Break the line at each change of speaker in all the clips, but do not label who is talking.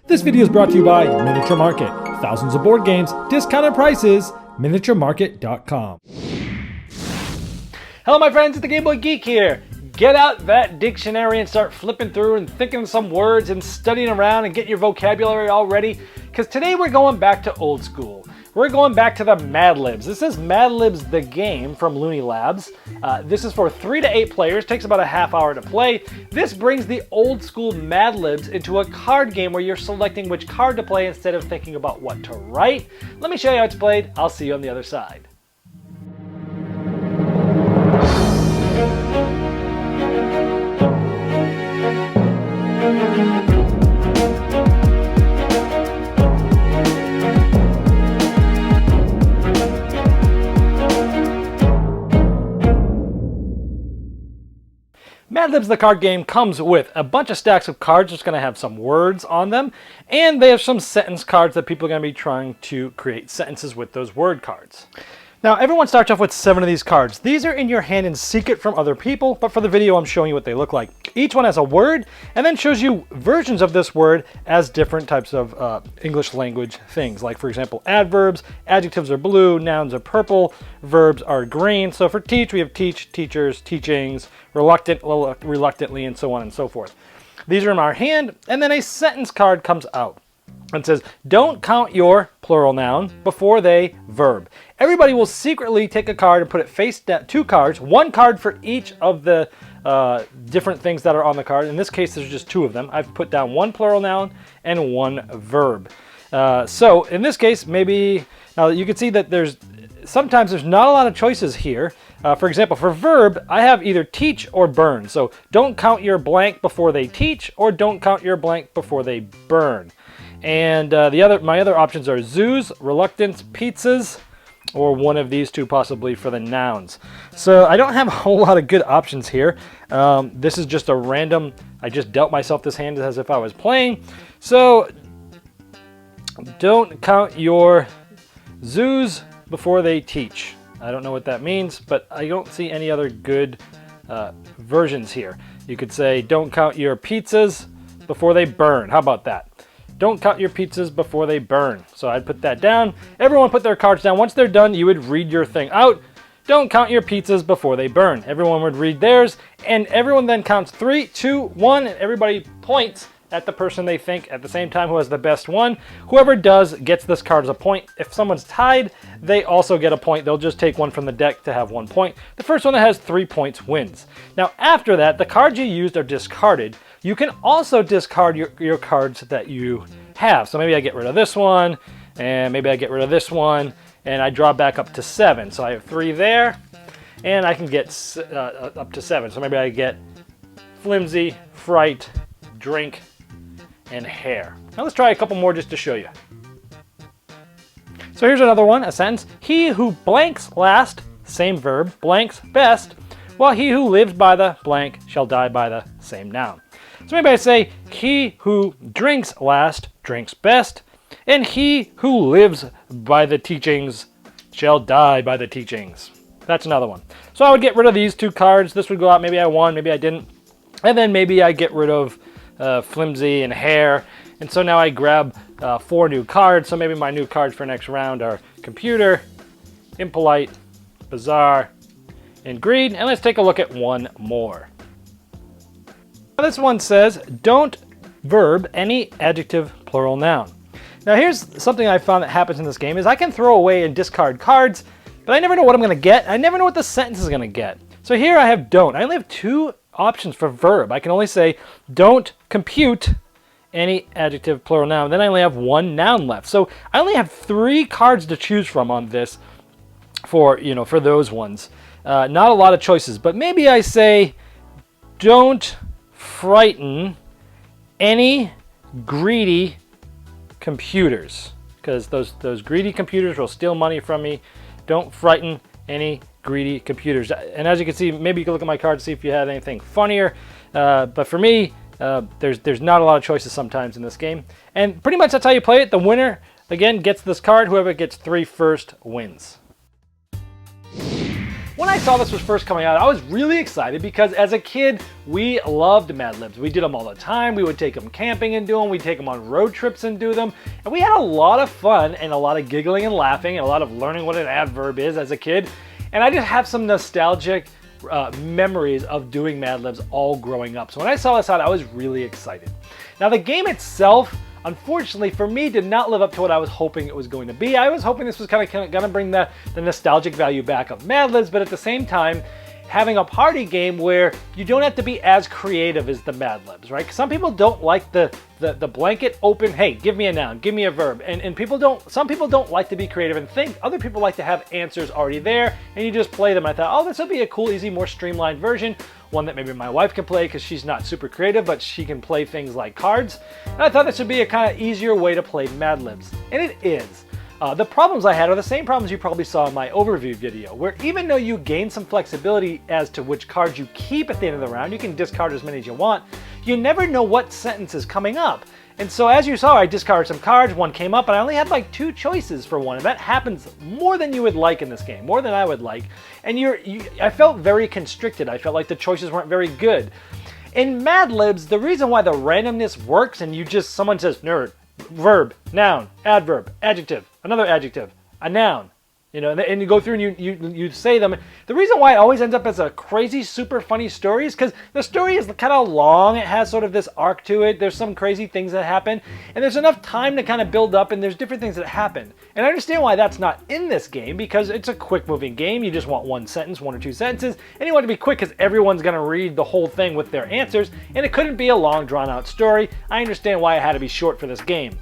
This video is brought to you by Miniature Market. Thousands of board games, discounted prices, miniaturemarket.com.
Hello my friends, it's the Game Boy Geek here. Get out that dictionary and start flipping through and thinking of some words and studying around and get your vocabulary all ready, because today we're going back to old school. We're going back to the Mad Libs. This is Mad Libs the game from Looney Labs. This is for 3 to 8 players, takes about a half hour to play. This brings the old school Mad Libs into a card game where you're selecting which card to play instead of thinking about what to write. Let me show you how it's played. I'll see you on the other side. Mad Libs the card game comes with a bunch of stacks of cards that's going to have some words on them, and they have some sentence cards that people are going to be trying to create sentences with those word cards. Now everyone starts off with 7 of these cards. These are in your hand in secret from other people, but for the video I'm showing you what they look like. Each one has a word and then shows you versions of this word as different types of English language things. Like for example, adverbs, adjectives are blue, nouns are purple, verbs are green. So for teach, we have teach, teachers, teachings, reluctant, reluctantly, and so on and so forth. These are in our hand, and then a sentence card comes out. And says, don't count your plural noun before they verb. Everybody will secretly take a card and put it face down, 2 cards, 1 card for each of the different things that are on the card. In this case, there's just 2 of them. I've put down 1 plural noun and 1 verb. So in this case, maybe, now you can see that sometimes there's not a lot of choices here. For example, for verb, I have either teach or burn. So don't count your blank before they teach, or don't count your blank before they burn. And my other options are zoos, reluctance, pizzas, or one of these 2 possibly for the nouns. So I don't have a whole lot of good options here. This is just a random, I just dealt myself this hand as if I was playing. So don't count your zoos before they teach. I don't know what that means, but I don't see any other good versions here. You could say don't count your pizzas before they burn. How about that? Don't count your pizzas before they burn. So I'd put that down. Everyone put their cards down. Once they're done, you would read your thing out. Don't count your pizzas before they burn. Everyone would read theirs, and everyone then counts 3, 2, 1, and everybody points at the person they think at the same time who has the best one. Whoever does gets this card as a point. If someone's tied, they also get a point. They'll just take 1 from the deck to have 1 point. The first one that has 3 points wins. Now after that, the cards you used are discarded. You can also discard your cards that you have. So maybe I get rid of this one, and maybe I get rid of this one, and I draw back up to 7. So I have 3 there, and I can get up to 7. So maybe I get flimsy, fright, drink, and hair. Now let's try a couple more just to show you. So here's another one, a sentence. He who blanks last, same verb, blanks best, while he who lives by the blank shall die by the same noun. So maybe I say, he who drinks last drinks best, and he who lives by the teachings shall die by the teachings. That's another one. So I would get rid of these 2 cards. This would go out, maybe I won, maybe I didn't. And then maybe I get rid of flimsy and hair. And so now I grab 4 new cards. So maybe my new cards for next round are computer, impolite, bizarre, and greed. And let's take a look at one more. This one says, don't verb any adjective plural noun. Now here's something I found that happens in this game is I can throw away and discard cards, but I never know what I'm going to get. I never know what the sentence is going to get. So here I have don't. I only have 2 options for verb. I can only say don't compute any adjective plural noun. Then I only have 1 noun left. So I only have 3 cards to choose from on this for those ones. Not a lot of choices, but maybe I say don't frighten any greedy computers, because those greedy computers will steal money from me. Don't frighten any greedy computers. And as you can see, maybe you can look at my card to see if you had anything funnier. But for me, there's not a lot of choices sometimes in this game. And pretty much that's how you play it. The winner, again, gets this card. Whoever gets 3 first wins. when I saw this was first coming out, I was really excited because as a kid, we loved Mad Libs. We did them all the time. We would take them camping and do them. We'd take them on road trips and do them. And we had a lot of fun and a lot of giggling and laughing and a lot of learning what an adverb is as a kid. And I just have some nostalgic memories of doing Mad Libs all growing up. So when I saw this out, I was really excited. Now the game itself, unfortunately for me, did not live up to what I was hoping it was going to be. I was hoping this was kind of going to bring the nostalgic value back of Mad Libs, but at the same time, having a party game where you don't have to be as creative as the Mad Libs, right? Some people don't like the blanket open, hey, give me a noun, give me a verb. And some people don't like to be creative and think. Other people like to have answers already there, and you just play them. I thought, oh, this will be a cool, easy, more streamlined version. One that maybe my wife can play because she's not super creative, but she can play things like cards. And I thought this would be a kind of easier way to play Mad Libs. And it is. The problems I had are the same problems you probably saw in my overview video, where even though you gain some flexibility as to which cards you keep at the end of the round, you can discard as many as you want, you never know what sentence is coming up. And so as you saw, I discarded some cards, one came up, and I only had like 2 choices for one, and that happens more than you would like in this game, more than I would like. And I felt very constricted. I felt like the choices weren't very good. In Mad Libs, the reason why the randomness works and someone says nerd, verb, noun, adverb, adjective, another adjective, a noun, and you go through and you say them. The reason why it always ends up as a crazy, super funny story is because the story is kind of long. It has sort of this arc to it. There's some crazy things that happen, and there's enough time to kind of build up, and there's different things that happen. And I understand why that's not in this game, because it's a quick-moving game. You just want one sentence, 1 or 2 sentences, and you want it to be quick because everyone's going to read the whole thing with their answers, and it couldn't be a long, drawn-out story. I understand why it had to be short for this game.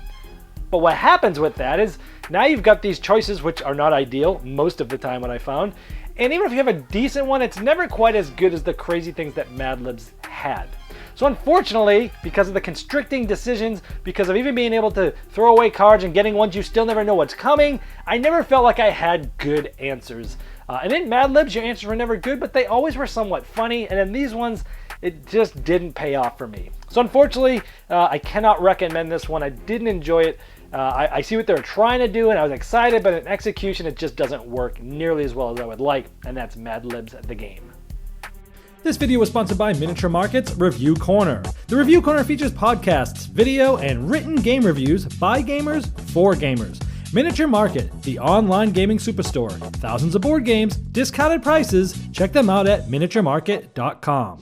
But what happens with that is now you've got these choices which are not ideal most of the time, what I found. And even if you have a decent one, it's never quite as good as the crazy things that Mad Libs had. So unfortunately, because of the constricting decisions, because of even being able to throw away cards and getting ones you still never know what's coming, I never felt like I had good answers. And in Mad Libs, your answers were never good, but they always were somewhat funny. And in these ones, it just didn't pay off for me. So unfortunately, I cannot recommend this one. I didn't enjoy it. I see what they're trying to do, and I was excited, but in execution, it just doesn't work nearly as well as I would like, and that's Mad Libs the game.
This video was sponsored by Miniature Market's Review Corner. The Review Corner features podcasts, video, and written game reviews by gamers for gamers. Miniature Market, the online gaming superstore. Thousands of board games, discounted prices. Check them out at miniaturemarket.com.